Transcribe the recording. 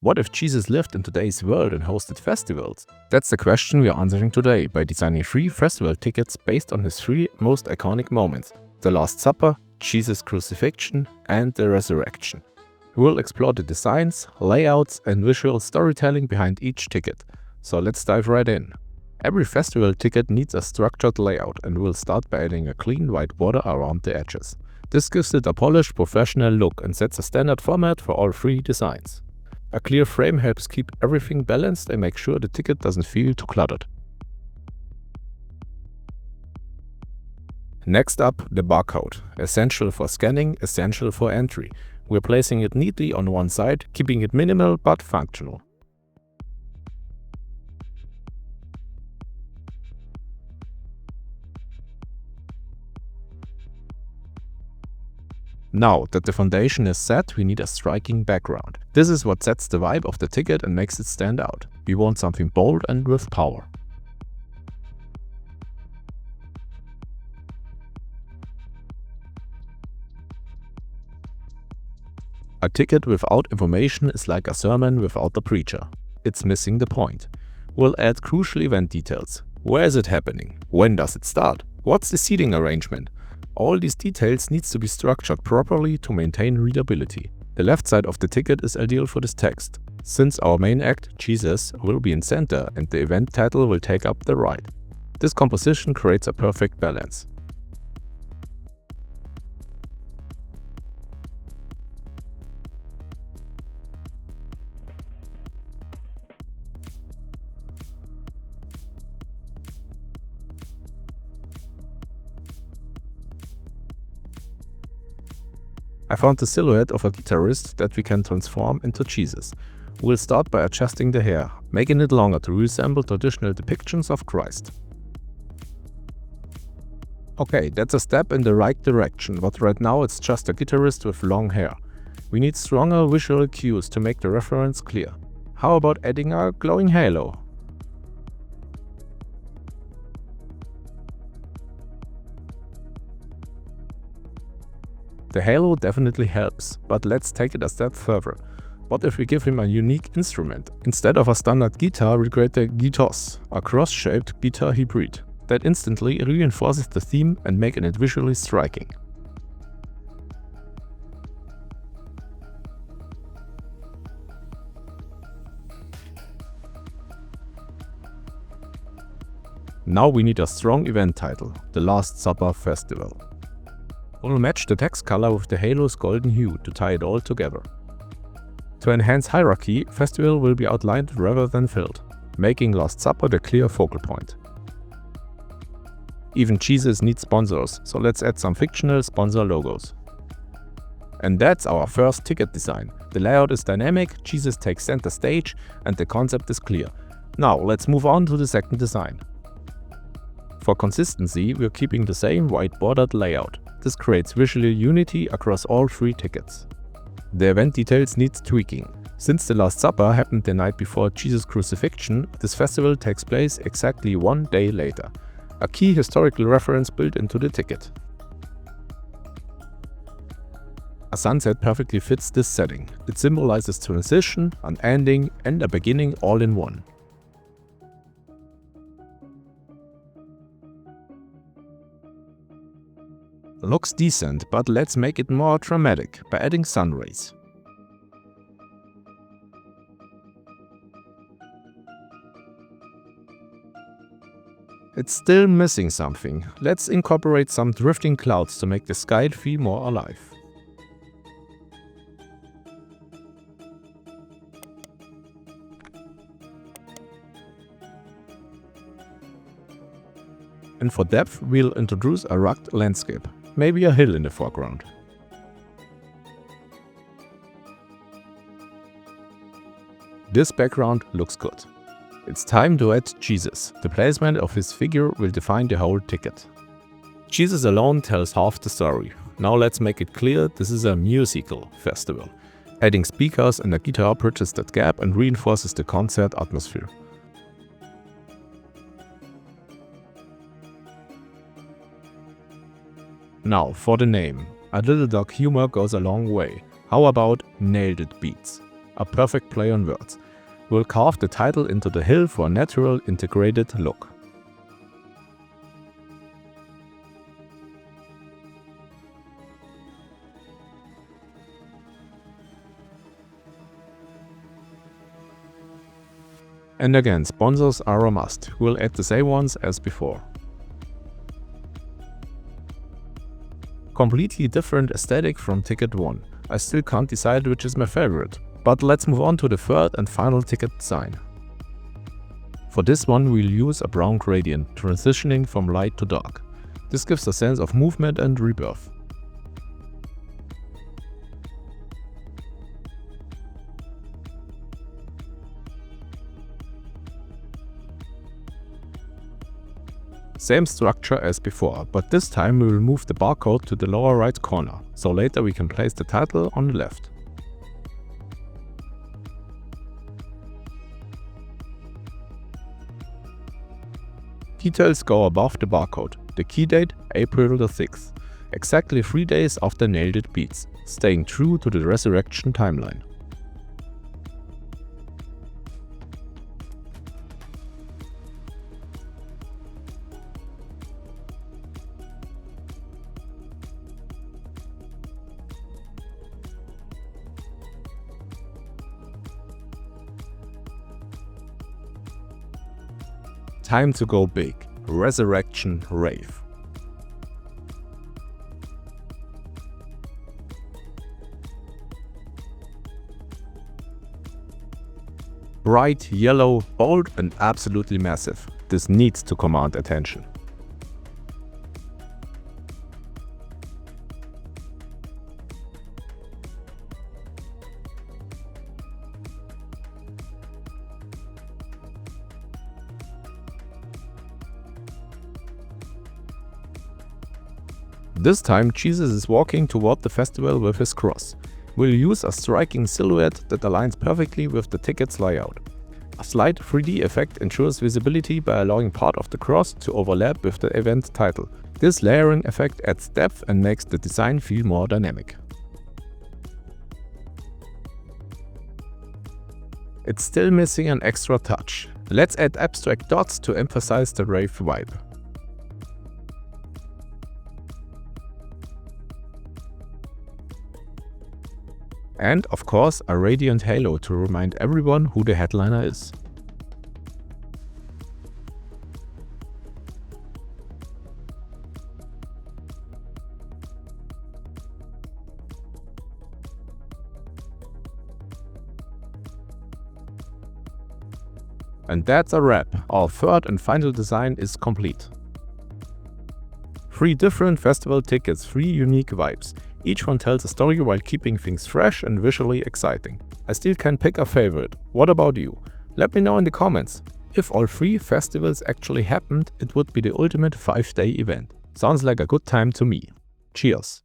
What if Jesus lived in today's world and hosted festivals? That's the question we are answering today by designing 3 festival tickets based on his 3 most iconic moments: the Last Supper, Jesus' crucifixion, and the resurrection. We will explore the designs, layouts, and visual storytelling behind each ticket. So let's dive right in. Every festival ticket needs a structured layout, and we'll start by adding a clean white border around the edges. This gives it a polished, professional look and sets a standard format for all 3 designs. A clear frame helps keep everything balanced and make sure the ticket doesn't feel too cluttered. Next up, the barcode. Essential for scanning, essential for entry. We're placing it neatly on one side, keeping it minimal but functional. Now that the foundation is set, we need a striking background. This is what sets the vibe of the ticket and makes it stand out. We want something bold and with power. A ticket without information is like a sermon without the preacher. It's missing the point. We'll add crucial event details. Where is it happening? When does it start? What's the seating arrangement? All these details needs to be structured properly to maintain readability. The left side of the ticket is ideal for this text, since our main act, Jesus, will be in center and the event title will take up the right. This composition creates a perfect balance. I found the silhouette of a guitarist that we can transform into Jesus. We'll start by adjusting the hair, making it longer to resemble traditional depictions of Christ. Okay, that's a step in the right direction, but right now it's just a guitarist with long hair. We need stronger visual cues to make the reference clear. How about adding a glowing halo? The halo definitely helps, but let's take it a step further. What if we give him a unique instrument? Instead of a standard guitar, we create a guitos, a cross-shaped guitar hybrid that instantly reinforces the theme and making it visually striking. Now we need a strong event title, the Last Supper Festival. We'll match the text color with the halo's golden hue to tie it all together. To enhance hierarchy, festival will be outlined rather than filled, making Last Supper the clear focal point. Even Jesus needs sponsors, so let's add some fictional sponsor logos. And that's our first ticket design. The layout is dynamic, Jesus takes center stage, and the concept is clear. Now let's move on to the second design. For consistency, we're keeping the same white bordered layout. This creates visual unity across all 3 tickets. The event details need tweaking. Since the Last Supper happened the night before Jesus' crucifixion, this festival takes place exactly 1 day later. A key historical reference built into the ticket. A sunset perfectly fits this setting. It symbolizes transition, an ending, and a beginning all in one. Looks decent, but let's make it more dramatic by adding sun rays. It's still missing something. Let's incorporate some drifting clouds to make the sky feel more alive. And for depth, we'll introduce a rugged landscape. Maybe a hill in the foreground. This background looks good. It's time to add Jesus. The placement of his figure will define the whole ticket. Jesus alone tells half the story. Now let's make it clear this is a musical festival. Adding speakers and a guitar bridges that gap and reinforces the concert atmosphere. Now for the name. A little dark humor goes a long way. How about Nailed It Beats? a perfect play on words. We'll carve the title into the hill for a natural, integrated look. And again, sponsors are a must. We'll add the same ones as before. Completely different aesthetic from ticket 1. I still can't decide which is my favorite. But let's move on to the third and final ticket design. For this one we'll use a brown gradient, transitioning from light to dark. This gives a sense of movement and rebirth. Same structure as before, but this time we will move the barcode to the lower right corner, so later we can place the title on the left. Details go above the barcode. The key date, April the 6th, exactly 3 days after Nailed It Beats, staying true to the resurrection timeline. Time to go big. Resurrection Rave. Bright, yellow, bold and absolutely massive. This needs to command attention. This time Jesus is walking toward the festival with his cross. We'll use a striking silhouette that aligns perfectly with the ticket's layout. A slight 3D effect ensures visibility by allowing part of the cross to overlap with the event title. This layering effect adds depth and makes the design feel more dynamic. It's still missing an extra touch. Let's add abstract dots to emphasize the rave vibe. And, of course, a radiant halo to remind everyone who the headliner is. And that's a wrap. Our third and final design is complete. 3 different festival tickets, 3 unique vibes. Each one tells a story while keeping things fresh and visually exciting. I still can't pick a favorite. What about you? Let me know in the comments. If all 3 festivals actually happened, it would be the ultimate 5-day event. Sounds like a good time to me. Cheers!